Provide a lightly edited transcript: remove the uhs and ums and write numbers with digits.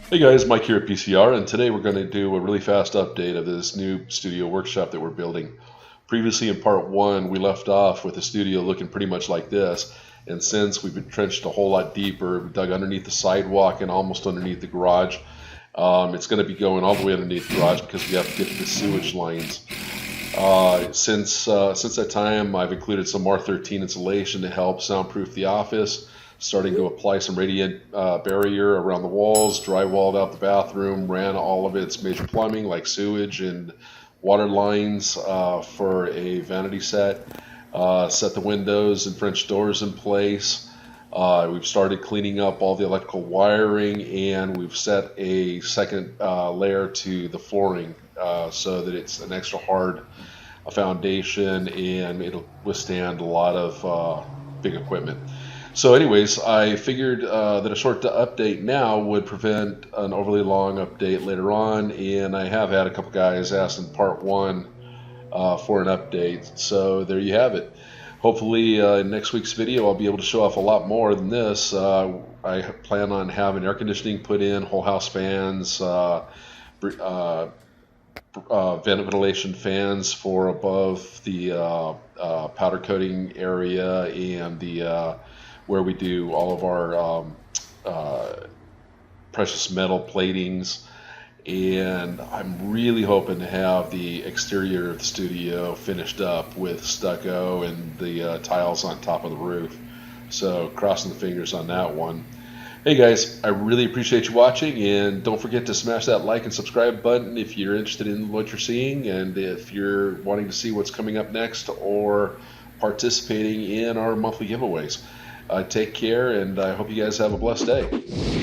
Hey guys, Mike here at PCR, and today we're going to do a really fast update of this new studio workshop that we're building. Previously in part one, we left off with the studio looking pretty much like this, and since we've been trenched a whole lot deeper, we dug underneath the sidewalk and almost underneath the garage. It's going to be going all the way underneath the garage because we have to get to the sewage lines. Since that time, I've included some R13 insulation to help soundproof the office. Starting to apply some radiant barrier around the walls, drywalled out the bathroom, ran all of its major plumbing like sewage and water lines for a vanity set. Set the windows and French doors in place. We've started cleaning up all the electrical wiring, and we've set a second layer to the flooring so that it's an extra hard foundation and it'll withstand a lot of big equipment. So anyways, I figured that a short update now would prevent an overly long update later on, and I have had a couple guys ask in part one for an update. So there you have it. Hopefully in next week's video I'll be able to show off a lot more than this. I plan on having air conditioning put in, whole house fans, ventilation fans for above the powder coating area and the where we do all of our precious metal platings. And I'm really hoping to have the exterior of the studio finished up with stucco and the tiles on top of the roof. So crossing the fingers on that one. Hey guys, I really appreciate you watching, and don't forget to smash that like and subscribe button if you're interested in what you're seeing, and if you're wanting to see what's coming up next or participating in our monthly giveaways. Take care, and I hope you guys have a blessed day.